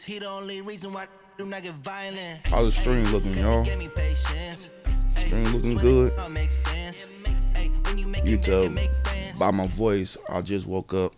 he the only reason why do not get violent. How's the stream looking, y'all? Stream looking good. You can tell by my voice, I just woke up.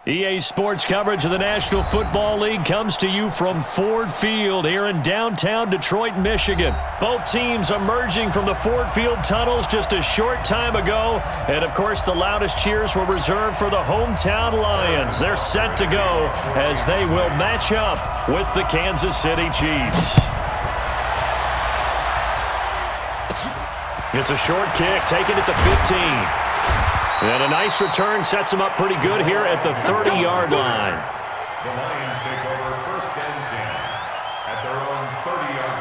EA Sports coverage of the National Football League comes to you from Ford Field here in downtown Detroit, Michigan. Both teams emerging from the Ford Field tunnels just a short time ago. And, of course, the loudest cheers were reserved for the hometown Lions. They're set to go as they will match up with the Kansas City Chiefs. It's a short kick, taking it to 15. And a nice return sets him up pretty good here at the 30-yard line. The Lions take over 1st and 10 at their own 30-yard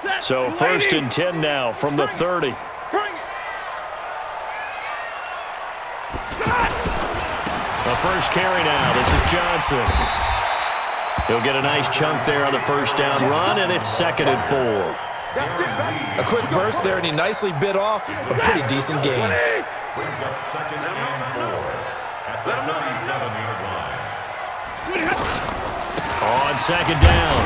line. So 1st and 10 now from the 30. The first carry now. This is Johnson. He'll get a nice chunk there on the first down run, and it's 2nd and 4. A quick burst there, and he nicely bit off a pretty decent gain. Brings up 2nd and 4 at the 37-yard line. On 2nd down,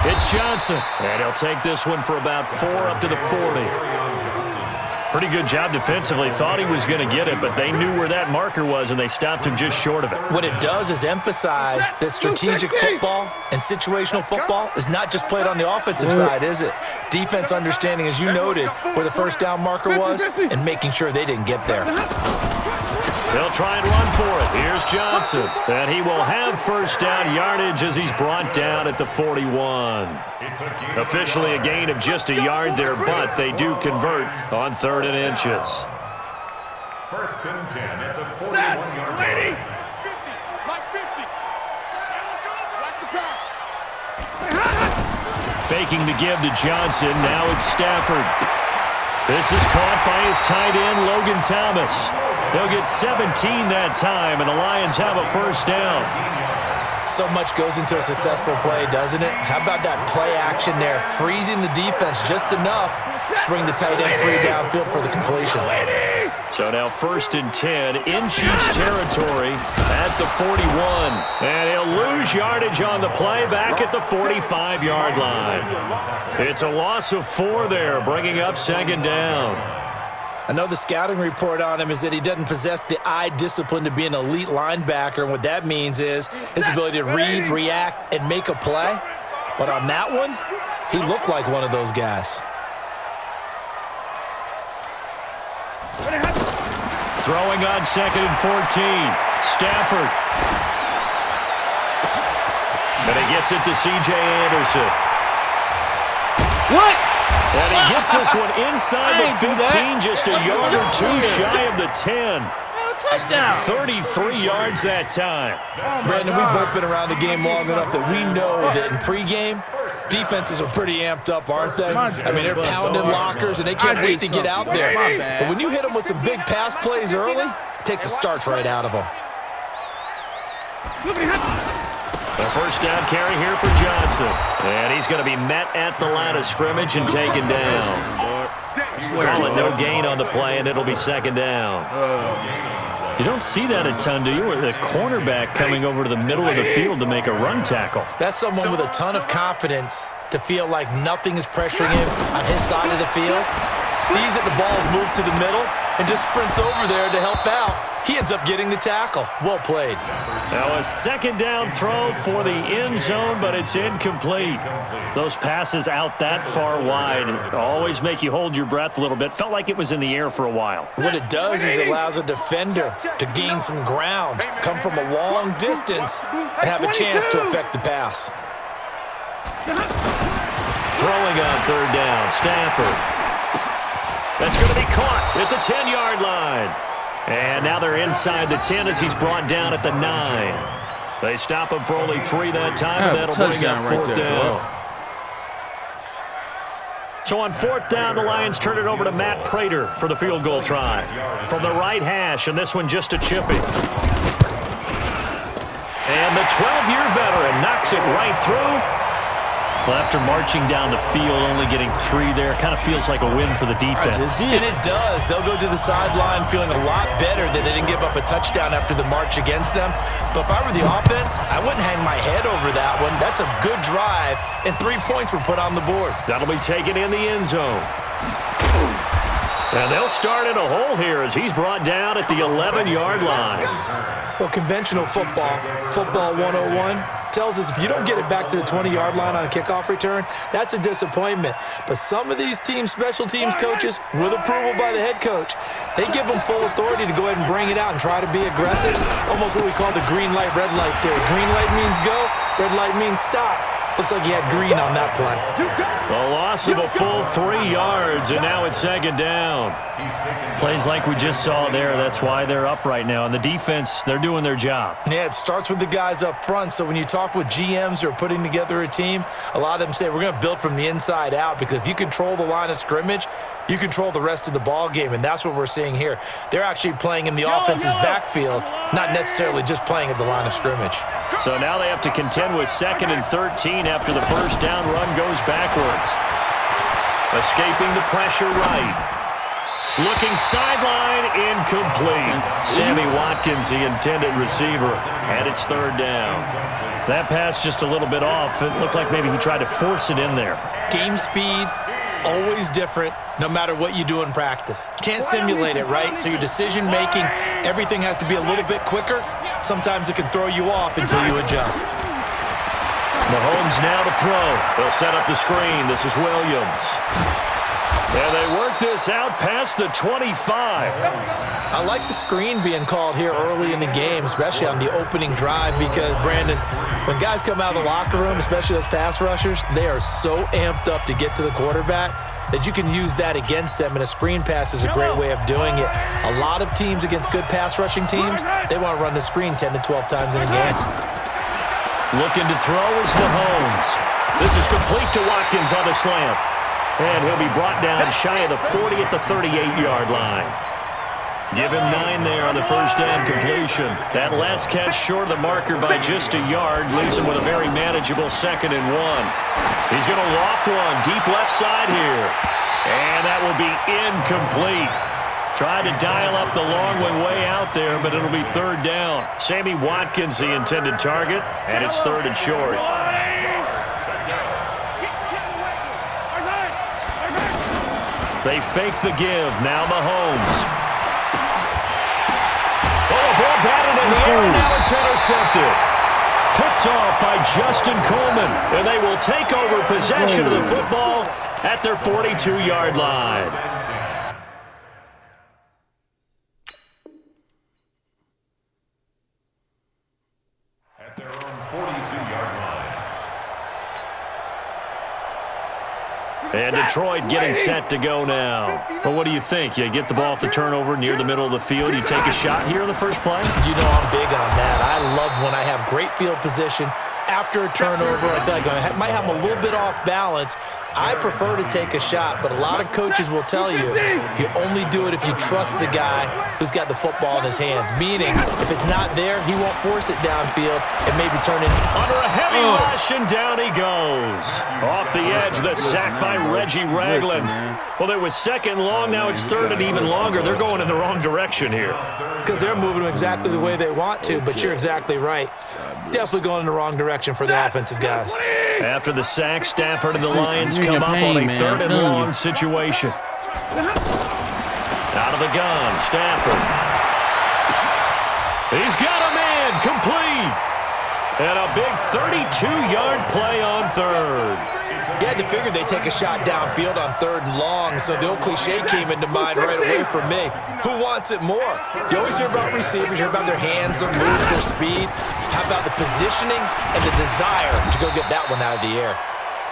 it's Johnson. And he'll take this one for about 4 up to the 40. Pretty good job defensively. Thought he was going to get it, but they knew where that marker was, and they stopped him just short of it. What it does is emphasize that strategic football and situational football is not just played on the offensive side, is it? Defense understanding, as you noted, where the first down marker was and making sure they didn't get there. They'll try and run for it. Here's Johnson. And he will have first down yardage as he's brought down at the 41. Officially a gain of just a yard there, but they do convert on 3rd and inches. 1st and 10 at the 41-yard line. Faking the give to Johnson. Now it's Stafford. This is caught by his tight end, Logan Thomas. They'll get 17 that time, and the Lions have a first down. So much goes into a successful play, doesn't it? How about that play action there, freezing the defense just enough to bring the tight end free downfield for the completion. So now 1st and 10 in Chiefs territory at the 41. And he'll lose yardage on the play back at the 45-yard line. It's a loss of 4 there, bringing up 2nd down. I know the scouting report on him is that he doesn't possess the eye discipline to be an elite linebacker, and what that means is his ability to read, react, and make a play. But on that one, he looked like one of those guys. Throwing on 2nd and 14. Stafford. And he gets it to C.J. Anderson. What? And he gets this one inside the 15, just a yard or 2 shy of the 10. Touchdown. 33 yards that time. Brandon, we've both been around the game long enough that we know that in pregame, defenses are pretty amped up, aren't they? I mean, they're pounding lockers, and they can't wait to get out there. But when you hit them with some big pass plays early, it takes the starch right out of them. The first down carry here for Johnson. And he's going to be met at the line of scrimmage and taken down. Call it no gain on the play, and it'll be 2nd down. You don't see that a ton, do you? With a cornerback coming over to the middle of the field to make a run tackle. That's someone with a ton of confidence to feel like nothing is pressuring him on his side of the field. Sees that the ball's moved to the middle and just sprints over there to help out. He ends up getting the tackle. Well played. Now a 2nd down throw for the end zone, but it's incomplete. Those passes out that far wide always make you hold your breath a little bit. Felt like it was in the air for a while. What it does is it allows a defender to gain some ground, come from a long distance, and have a chance to affect the pass. Throwing on 3rd down, Stafford. That's going to be caught at the 10-yard line. And now they're inside the 10 as he's brought down at the 9. They stop him for only 3 that time, and that'll bring up 4th down. So on 4th down, the Lions turn it over to Matt Prater for the field goal try. From the right hash, and this one just a chippy. And the 12-year veteran knocks it right through. Well, after marching down the field, only getting 3 there, kind of feels like a win for the defense. And it does. They'll go to the sideline feeling a lot better that they didn't give up a touchdown after the march against them. But if I were the offense, I wouldn't hang my head over that one. That's a good drive, and 3 points were put on the board. That'll be taken in the end zone. And they'll start in a hole here as he's brought down at the 11-yard line. Well, conventional football 101, tells us if you don't get it back to the 20-yard line on a kickoff return, that's a disappointment. But some of these teams, special teams coaches, with approval by the head coach, they give them full authority to go ahead and bring it out and try to be aggressive. Almost what we call the green light, red light theory. Green light means go, red light means stop. Looks like he had green on that play. A loss of a full 3 yards, and now it's second down. Plays like we just saw there. That's why they're up right now. And the defense, they're doing their job. Yeah, it starts with the guys up front. So when you talk with GMs who are putting together a team, a lot of them say we're going to build from the inside out, because if you control the line of scrimmage, you control the rest of the ball game, and that's what we're seeing here. They're actually playing in the offense's backfield, not necessarily just playing at the line of scrimmage. So now they have to contend with 2nd and 13 after the first down run goes backwards. Escaping the pressure right. Looking sideline, incomplete. Sammy Watkins, the intended receiver, and it's 3rd down. That pass just a little bit off. It looked like maybe he tried to force it in there. Game speed, always different, no matter what you do in practice. Can't simulate it, right? So your decision-making, everything has to be a little bit quicker. Sometimes it can throw you off until you adjust. Mahomes now to throw. They'll set up the screen. This is Williams. And they work this out past the 25. I like the screen being called here early in the game, especially on the opening drive, because, Brandon, when guys come out of the locker room, especially those pass rushers, they are so amped up to get to the quarterback that you can use that against them, and a screen pass is a great way of doing it. A lot of teams against good pass rushing teams, they want to run the screen 10 to 12 times in a game. Looking to throw is Mahomes. This is complete to Watkins on the slant. And he'll be brought down shy of the 40 at the 38-yard line. Give him 9 there on the first down completion. That last catch short of the marker by just a yard leaves him with a very manageable 2nd and 1. He's going to loft one deep left side here. And that will be incomplete. Tried to dial up the long one way out there, but it'll be 3rd down. Sammy Watkins, the intended target, and it's 3rd and short. They fake the give. Now Mahomes. Oh, ball batted in the air. Now it's intercepted. Picked off by Justin Coleman. And they will take over possession of the football at their 42-yard line. At their own 42-yard line. And Detroit getting set to go now. Well, what do you think? You get the ball off the turnover near the middle of the field. You take a shot here on the first play? You know I'm big on that. I love when I have great field position. After a turnover, I feel like I might have a little bit off balance. I prefer to take a shot, but a lot of coaches will tell you only do it if you trust the guy who's got the football in his hands. Meaning, if it's not there, he won't force it downfield and maybe turn into... Under a heavy rush, and down he goes. Off the edge, the sack by Reggie Ragland. Well, it was 2nd and long, now it's 3rd and even longer. They're going in the wrong direction here. Because they're moving them exactly the way they want to, but you're exactly right. Definitely going in the wrong direction for the offensive guys. After the sack, Stafford and the Lions come up on a 3rd and long situation. Out of the gun, Stafford. He's got a man, complete. And a big 32-yard play on 3rd. You had to figure they'd take a shot downfield on 3rd and long, so the old cliche came into mind right away for me. Who wants it more? You always hear about receivers, you hear about their hands, their moves, their speed. How about the positioning and the desire to go get that one out of the air?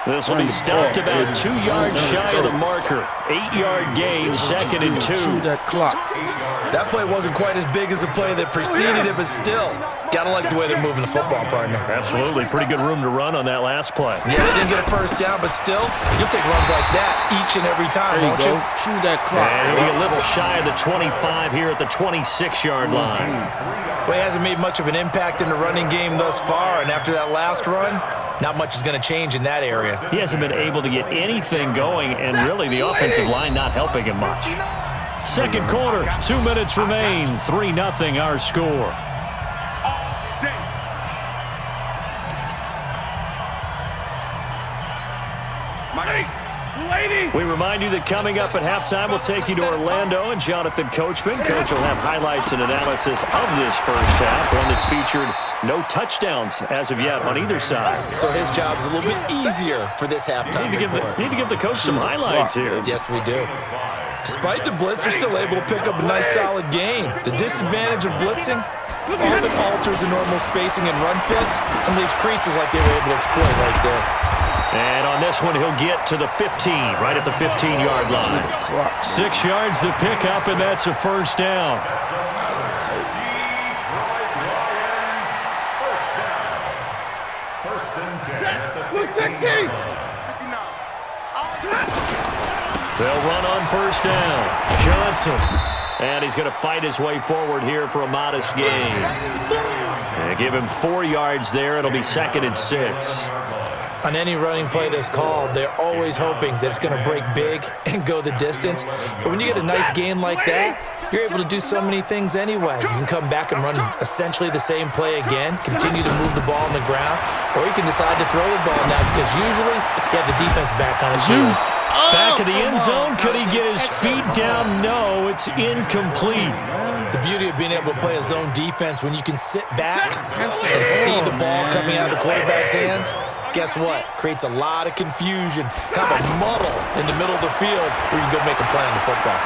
This will be stopped about 2 yards shy of the marker. 8-yard gain, 2nd and 2. That play wasn't quite as big as the play that preceded it, but still, gotta like the way they're moving the football, partner. Absolutely. Pretty good room to run on that last play. Yeah, they didn't get a first down, but still, you'll take runs like that each and every time, won't you? Chew that clock. And he'll be a little shy of the 25 here at the 26-yard line. Well, he hasn't made much of an impact in the running game thus far, and after that last run, not much is going to change in that area. He hasn't been able to get anything going, and really the offensive line not helping him much. Second quarter, 2 minutes remain, 3-0 our score. We remind you that coming up at halftime, we'll take you to Orlando and Jonathan Coachman. Coach will have highlights and analysis of this first half, one that's featured no touchdowns as of yet on either side. So his job's a little bit easier for this halftime Need to give the coach some highlights here. Yes, we do. Despite the blitz, they're still able to pick up a nice solid gain. The disadvantage of blitzing often alters the normal spacing and run fits and leaves creases like they were able to exploit right there. And on this one, he'll get to the 15, right at the 15-yard line. 6 yards the pickup, and that's a first down. First and 10 at the 15-yard line. They'll run on first down. Johnson. And he's going to fight his way forward here for a modest gain. And give him 4 yards there. It'll be 2nd and 6. On any running play that's called, they're always hoping that it's going to break big and go the distance. But when you get a nice gain like that, you're able to do so many things anyway. You can come back and run essentially the same play again, continue to move the ball on the ground, or you can decide to throw the ball now because usually you have the defense back on its heels. Back of the end zone. Could he get his feet down? No, it's incomplete. The beauty of being able to play a zone defense when you can sit back and see the ball coming out of the quarterback's hands, guess what? Creates a lot of confusion, kind of a muddle in the middle of the field where you can go make a play on the football.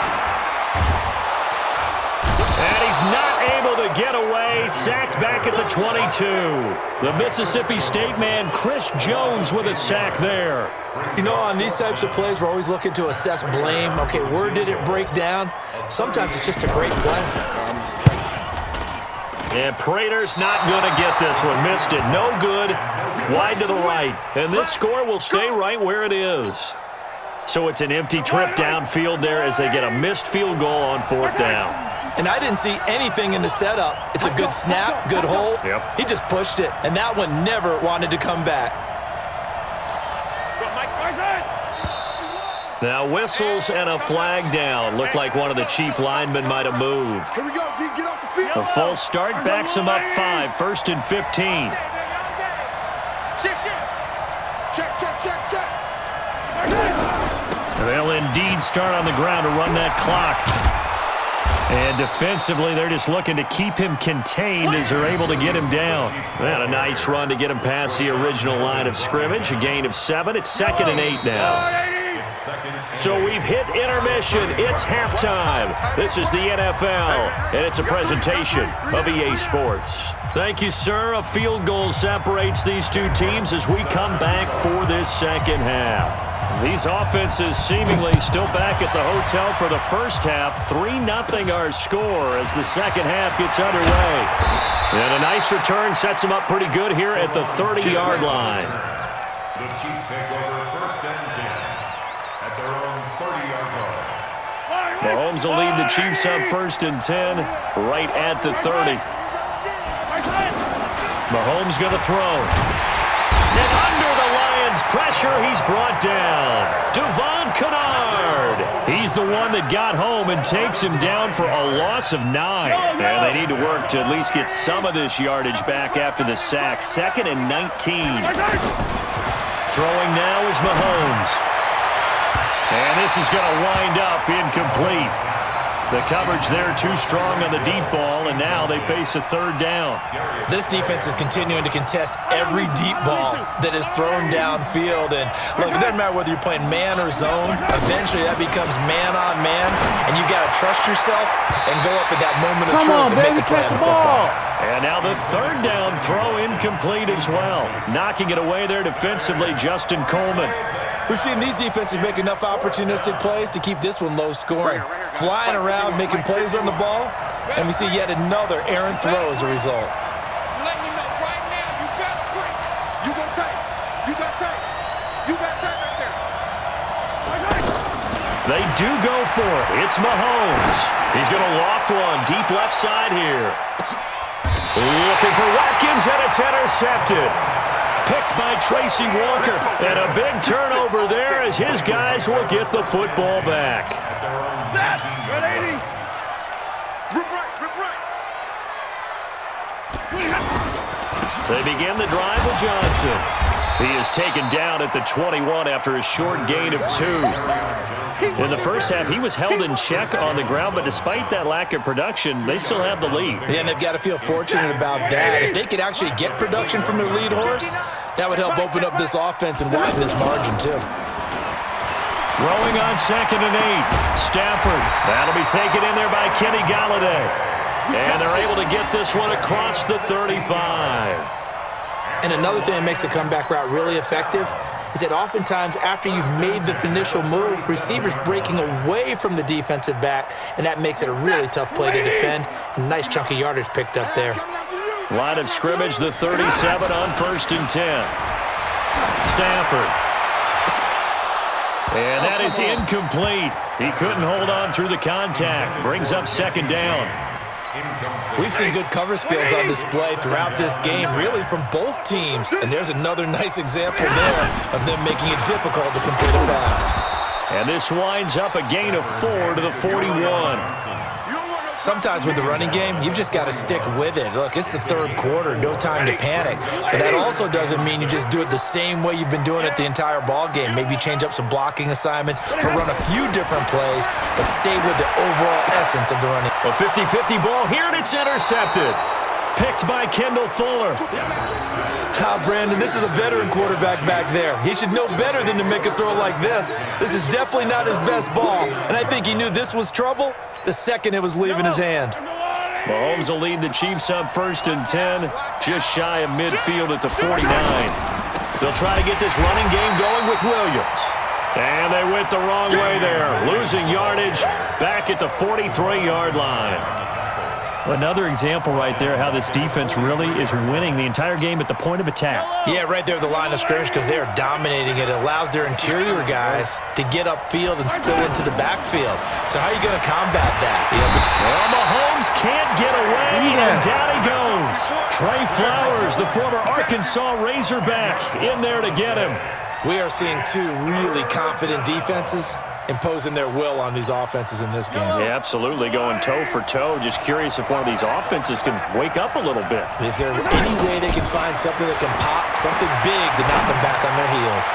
And he's not able to get away. Sacked back at the 22. The Mississippi State man, Chris Jones, with a sack there. You know, on these types of plays, we're always looking to assess blame. Okay, where did it break down? Sometimes it's just a great play. And Prater's not going to get this one. Missed it. No good. Wide to the right. And this score will stay right where it is. So it's an empty trip downfield there as they get a missed field goal on 4th down. And I didn't see anything in the setup. It's a good snap, good hold. Yep. He just pushed it, and that one never wanted to come back. Now whistles and a flag down. Looked like one of the chief linemen might have moved. Here we go, D. Get off the field. A false start backs him up 5. 1st and 15. Check. They'll indeed start on the ground to run that clock. And defensively, they're just looking to keep him contained as they're able to get him down. And a nice run to get him past the original line of scrimmage. A gain of 7. It's 2nd and 8 now. So we've hit intermission. It's halftime. This is the NFL, and it's a presentation of EA Sports. Thank you, sir. A field goal separates these two teams as we come back for this second half. These offenses seemingly still back at the hotel for the first half. 3-0 our score as the second half gets underway. And a nice return sets them up pretty good here at the 30-yard line. The Chiefs take over 1st and 10 at their own 30-yard line. Mahomes will lead the Chiefs up 1st and 10 right at the 30. Mahomes going to throw. And under the Lions' pressure, he's brought down. Devon Kennard. He's the one that got home and takes him down for a loss of 9. And they need to work to at least get some of this yardage back after the sack. 2nd and 19. Throwing now is Mahomes. And this is going to wind up incomplete. The coverage there too strong on the deep ball, and now they face a 3rd down. This defense is continuing to contest every deep ball that is thrown downfield. And look, it doesn't matter whether you're playing man or zone. Eventually, that becomes man on man, and you got to trust yourself and go up at that moment of truth and make a play on the football. And now the 3rd down throw incomplete as well. Knocking it away there defensively, Justin Coleman. We've seen these defenses make enough opportunistic plays to keep this one low scoring. Flying around, making plays on the ball, and we see yet another errant throw as a result. do go for it. It's Mahomes. He's going to loft one deep left side here. Looking for Watkins, and it's intercepted. Picked by Tracy Walker. And a big turnover there as his guys will get the football back. Good 80. Rip right. They begin the drive with Johnson. He is taken down at the 21 after a short gain of 2. In the first half, he was held in check on the ground, but despite that lack of production, they still have the lead. Yeah, and they've got to feel fortunate about that. If they could actually get production from their lead horse, that would help open up this offense and widen this margin, too. Throwing on 2nd and 8. Stafford. That'll be taken in there by Kenny Galladay. And they're able to get this one across the 35. And another thing that makes the comeback route really effective is that oftentimes after you've made the initial move, receivers breaking away from the defensive back, and that makes it a really tough play to defend. A nice chunk of yardage picked up there. Line of scrimmage, the 37 on 1st and 10. Stafford. And that is incomplete. He couldn't hold on through the contact. Brings up 2nd down. We've seen good cover skills on display throughout this game, really from both teams. And there's another nice example there of them making it difficult to complete a pass. And this winds up a gain of 4 to the 41. Sometimes with the running game, you've just got to stick with it. Look, it's the 3rd quarter, no time to panic. But that also doesn't mean you just do it the same way you've been doing it the entire ball game. Maybe change up some blocking assignments or run a few different plays, but stay with the overall essence of the running. A 50-50 ball here, and it's intercepted. Picked by Kendall Fuller. Brandon, this is a veteran quarterback back there. He should know better than to make a throw like this. This is definitely not his best ball, and I think he knew this was trouble the second it was leaving his hand. Mahomes will lead the Chiefs up 1st and 10, just shy of midfield at the 49. They'll try to get this running game going with Williams. And they went the wrong way there, losing yardage back at the 43-yard line. Another example right there how this defense really is winning the entire game at the point of attack. Yeah, right there at the line of scrimmage because they are dominating it. It allows their interior guys to get upfield and spill into the backfield. So how are you going to combat that? Well, Mahomes can't get away, and down he goes. Trey Flowers, the former Arkansas Razorback, in there to get him. We are seeing 2 really confident defenses imposing their will on these offenses in this game. Yeah, absolutely, going toe for toe. Just curious if one of these offenses can wake up a little bit. Is there any way they can find something that can pop, something big to knock them back on their heels?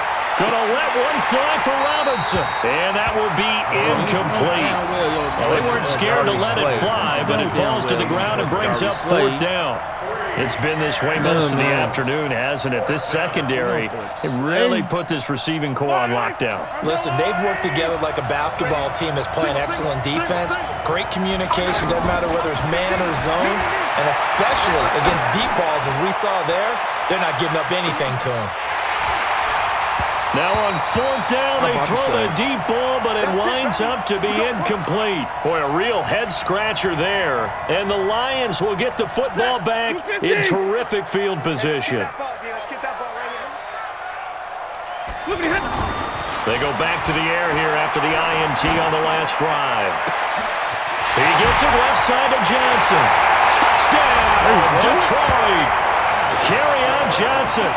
Gonna let one fly for Robinson, and that will be incomplete. Well, they weren't scared to let it fly, but it falls to the ground and brings up 4th down. It's been this way most of the afternoon, hasn't it? This secondary, it really put this receiving core on lockdown. Listen, they've worked together like a basketball team that's playing excellent defense. Great communication, doesn't matter whether it's man or zone. And especially against deep balls, as we saw there, they're not giving up anything to them. Now on 4th down, they throw the deep ball, but it winds up to be incomplete. Boy, a real head-scratcher there. And the Lions will get the football back in terrific field position. They go back to the air here after the INT on the last drive. He gets it left side to Johnson. Touchdown, Detroit. Kerryon Johnson.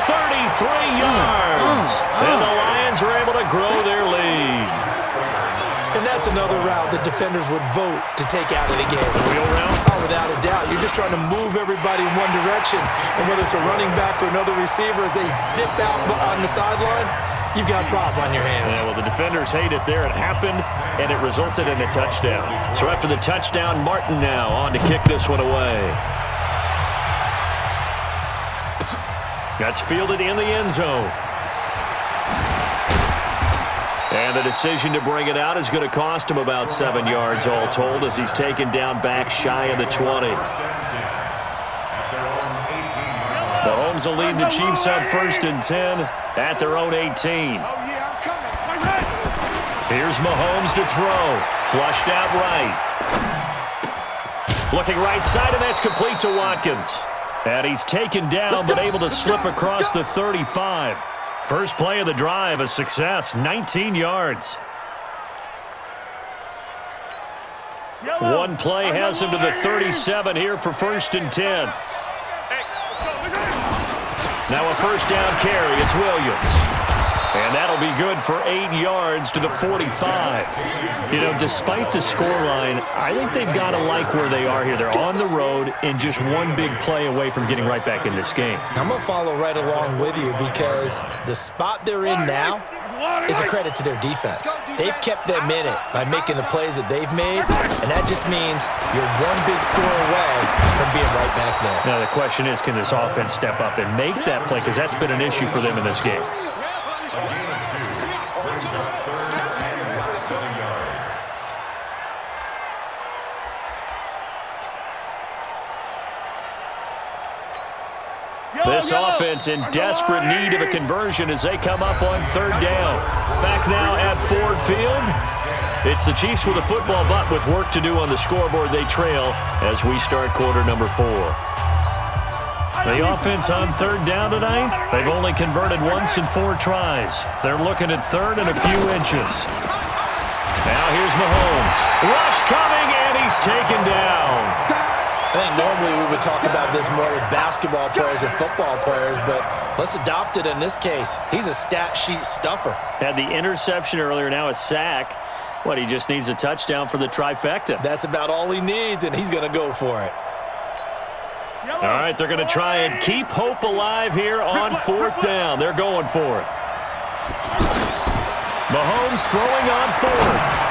33 yards. And the Lions are able to grow their lead. And that's another route that defenders would vote to take out of the game. The wheel route? Oh, without a doubt. You're just trying to move everybody in one direction. And whether it's a running back or another receiver, as they zip out on the sideline, you've got a problem on your hands. Yeah, well, the defenders hate it there. It happened, and it resulted in a touchdown. So after the touchdown, Martin now on to kick this one away. That's fielded in the end zone. And the decision to bring it out is going to cost him about 7 yards all told as he's taken down back shy of the 20. Mahomes will lead the Chiefs up 1st and 10 at their own 18. Here's Mahomes to throw. Flushed out right. Looking right side, and that's complete to Watkins. And he's taken down, but able to slip across the 35. First play of the drive, a success, 19 yards. One play has him to the 37 here for 1st and 10. Now a first down carry. It's Williams. And that'll be good for 8 yards to the 45. You know, despite the scoreline, I think they've got to like where they are here. They're on the road and just one big play away from getting right back in this game. I'm going to follow right along with you because the spot they're in now is a credit to their defense. They've kept them in it by making the plays that they've made, and that just means you're one big score away from being right back there. Now the question is, can this offense step up and make that play? Because that's been an issue for them in this game. This offense in desperate need of a conversion as they come up on 3rd down. Back now at Ford Field. It's the Chiefs with a football, but with work to do on the scoreboard, they trail as we start quarter number 4. The offense on 3rd down tonight, they've only converted once in 4 tries. They're looking at 3rd and a few inches. Now here's Mahomes. Rush coming, and he's taken down. I think normally we would talk about this more with basketball players and football players, but let's adopt it in this case. He's a stat sheet stuffer. Had the interception earlier, now a sack. What, he just needs a touchdown for the trifecta. That's about all he needs, and he's going to go for it. All right, they're going to try and keep hope alive here on 4th down. They're going for it. Mahomes throwing on 4th.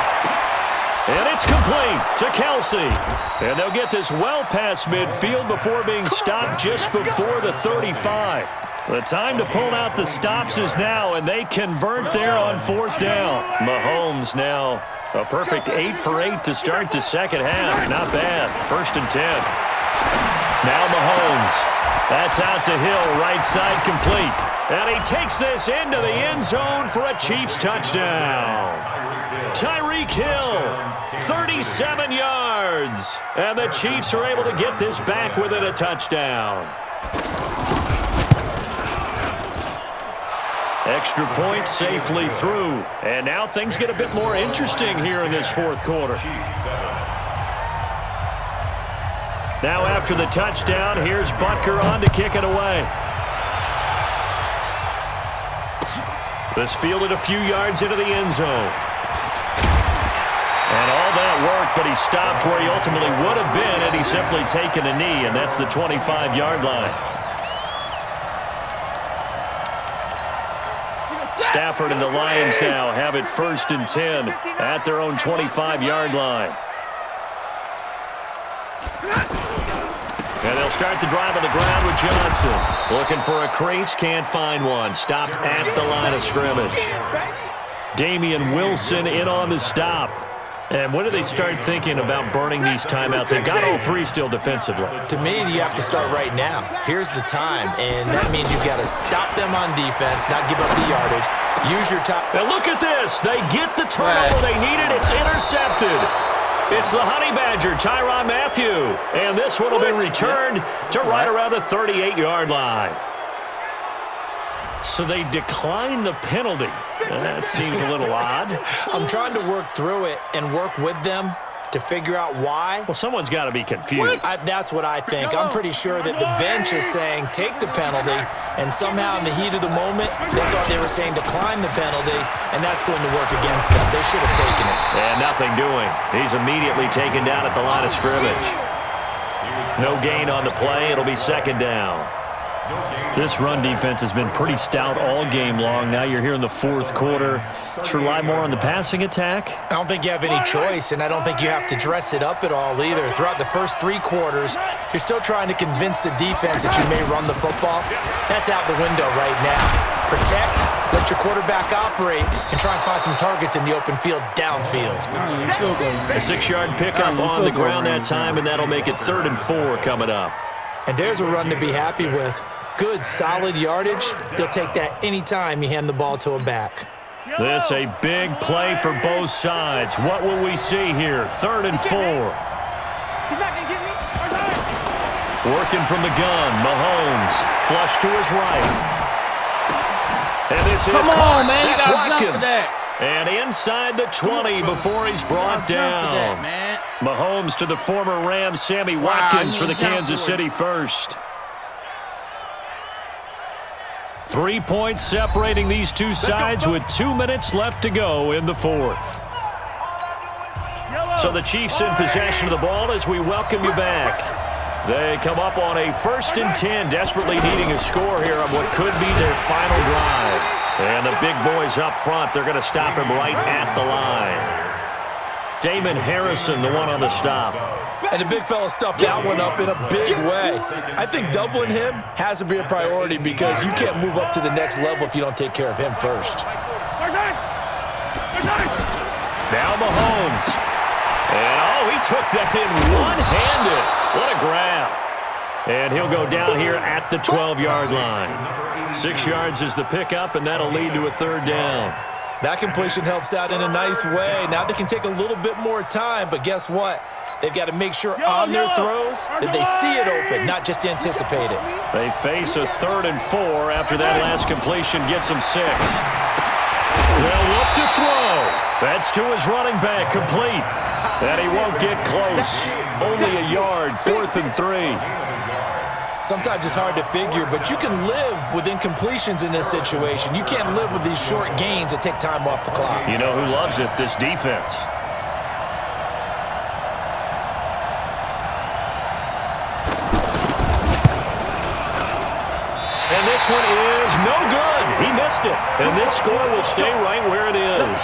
And it's complete to Kelsey. And they'll get this well past midfield before being stopped just before the 35. The time to pull out the stops is now, and they convert there on 4th down. Mahomes now a perfect 8 for 8 to start the second half. Not bad. 1st and 10. Now Mahomes. That's out to Hill, right side complete. And he takes this into the end zone for a Chiefs touchdown. Tyreek Hill, 37 yards. And the Chiefs are able to get this back within a touchdown. Extra point safely through. And now things get a bit more interesting here in this 4th quarter. Now after the touchdown, here's Butker on to kick it away. This fielded a few yards into the end zone. And all that work, but he stopped where he ultimately would have been had he simply taken a knee, and that's the 25-yard line. Stafford and the Lions now have it 1st and 10 at their own 25-yard line. And they'll start the drive on the ground with Johnson. Looking for a crease, can't find one. Stopped at the line of scrimmage. Damian Wilson in on the stop. And when do they start thinking about burning these timeouts? They've got all 3 still defensively. To me, you have to start right now. Here's the time, and that means you've got to stop them on defense, not give up the yardage. Use your time. Now look at this. They get the turnover they needed. It's intercepted. It's the Honey Badger, Tyrann Mathieu. And this one will be returned to right around the 38-yard line. So they decline the penalty. That seems a little odd. I'm trying to work through it and work with them to figure out why. Well, someone's got to be confused. That's what I think. I'm pretty sure that the bench is saying take the penalty, and somehow in the heat of the moment, they thought they were saying decline the penalty, and that's going to work against them. They should have taken it. And nothing doing. He's immediately taken down at the line of scrimmage. No gain on the play. It'll be 2nd down. This run defense has been pretty stout all game long. Now you're here in the 4th quarter. Let's rely more on the passing attack. I don't think you have any choice, and I don't think you have to dress it up at all either. Throughout the first 3 quarters, you're still trying to convince the defense that you may run the football. That's out the window right now. Protect, let your quarterback operate, and try and find some targets in the open field downfield. A 6-yard pickup on the ground that time, and that'll make it 3rd and 4 coming up. And there's a run to be happy with. Good, solid yardage. You'll take that anytime you hand the ball to a back. This a big play for both sides. What will we see here? 3rd and 4. He's not gonna get me. Working from the gun, Mahomes. Flush to his right. And this is Come on, man. You That's got to jump for Watkins. that. And inside the 20 before he's brought down. Man. Mahomes to the former Rams, Sammy Watkins for the Kansas City first. 3 points separating these two sides with 2 minutes left to go in the fourth. So the Chiefs in possession of the ball as we welcome you back. They come up on a 1st and 10, desperately needing a score here on what could be their final drive. And the big boys up front, they're going to stop him right at the line. Damon Harrison, the one on the stop. And the big fella stuffed that one up in a big way. I think doubling him has to be a priority because you can't move up to the next level if you don't take care of him first. Now Mahomes. And, he took that in one-handed. What a grab. And he'll go down here at the 12-yard line. 6 yards is the pickup, and that'll lead to a 3rd down. That completion helps out in a nice way. Now they can take a little bit more time, but guess what? They've got to make sure on their throws that they see it open, not just anticipate it. They face a 3rd and 4 after that last completion gets them 6. They'll look to throw. That's to his running back, complete. And he won't get close. Only a yard, 4th and 3. Sometimes it's hard to figure, but you can live with incompletions in this situation. You can't live with these short gains that take time off the clock. You know who loves it? This defense. And this one is no good. He missed it. And this score will stay right where it is.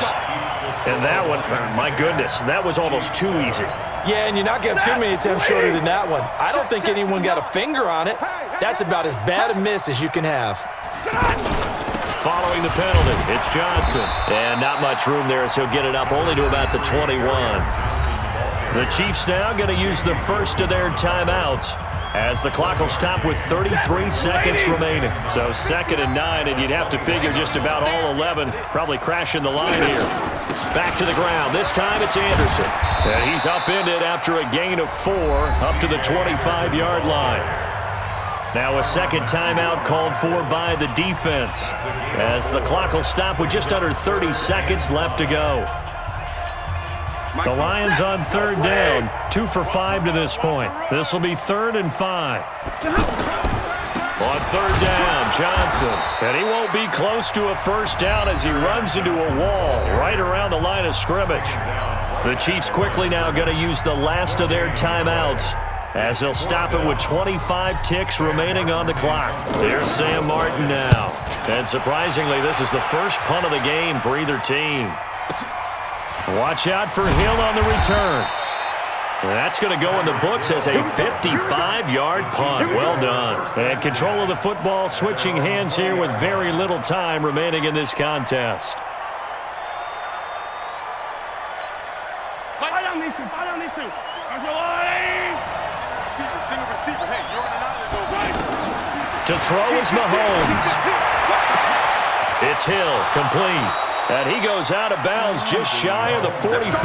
And that one, my goodness, that was almost too easy. Yeah, and you're not getting too many attempts shorter than that one. I don't think anyone got a finger on it. That's about as bad a miss as you can have. Following the penalty, it's Johnson. And not much room there, so he'll get it up only to about the 21. The Chiefs now going to use the first of their timeouts as the clock will stop with 33 seconds remaining. So 2nd and 9, and you'd have to figure just about all 11 probably crashing the line here. Back to the ground. This time it's Anderson. And he's upended after a gain of 4 up to the 25-yard line. Now a 2nd timeout called for by the defense as the clock will stop with just under 30 seconds left to go. The Lions on 3rd down, 2 for 5 to this point. This will be 3rd and 5. On 3rd down, Johnson. And he won't be close to a 1st down as he runs into a wall right around the line of scrimmage. The Chiefs quickly now going to use the last of their timeouts as they'll stop it with 25 ticks remaining on the clock. There's Sam Martin now. And surprisingly, this is the first punt of the game for either team. Watch out for Hill on the return. That's going to go in the books as a 55-yard punt. Well done. And control of the football switching hands here with very little time remaining in this contest. Fire down these two. Fire down these two. Receiver. Hey, you're on an To throw is Mahomes. It's Hill, complete. And he goes out of bounds just shy of the 45.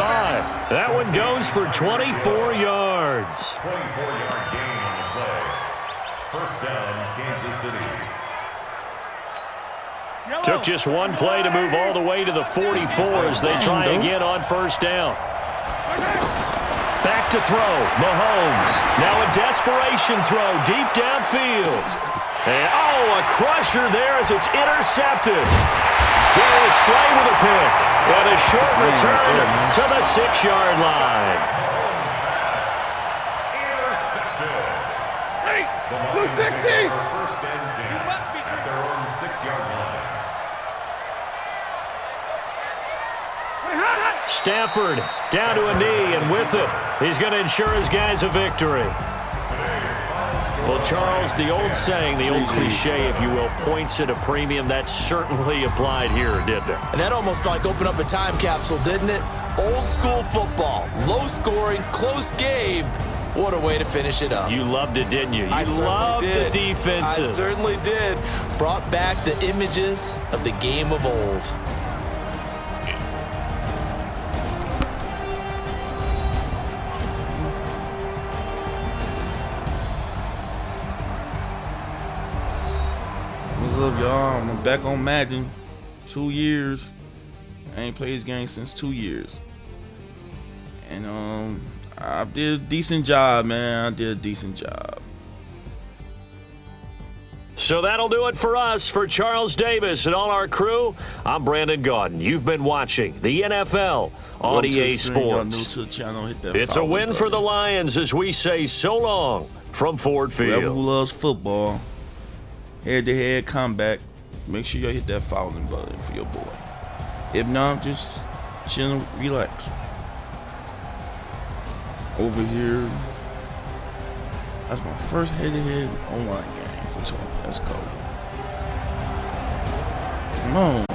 That one goes for 24 yards. 24-yard gain on the play. 1st down, Kansas City. Took just one play to move all the way to the 44 as they try again on 1st down. Back to throw, Mahomes. Now a desperation throw deep downfield. And, a crusher there as it's intercepted. There's Slay with a pick. And a short return to the 6-yard line. Intercepted. Hey, The Blue Lions 60. take over 1st and 10 at their own 6-yard line. Stafford down to a knee, and with it, he's going to ensure his guys a victory. Well, Charles, the old saying, the old cliche, if you will, points at a premium, that certainly applied here, didn't it? And that almost like opened up a time capsule, didn't it? Old school football, low scoring, close game. What a way to finish it up. You loved it, didn't you? You loved the defenses. I certainly did. Brought back the images of the game of old. What's up, y'all? I'm back on Madden. 2 years. I ain't played this game since 2 years. And I did a decent job, man. I did a decent job. So that'll do it for us. For Charles Davis and all our crew, I'm Brandon Gaudin. You've been watching the NFL on EA Sports. New to the channel, hit that It's a win for the Lions as we say so long from Ford Field. Whoever who loves football, head-to-head comeback, make sure you hit that following button for your boy. If not, just chill and relax. Over here, that's my first head-to-head online game for 20. Let's go. Come on.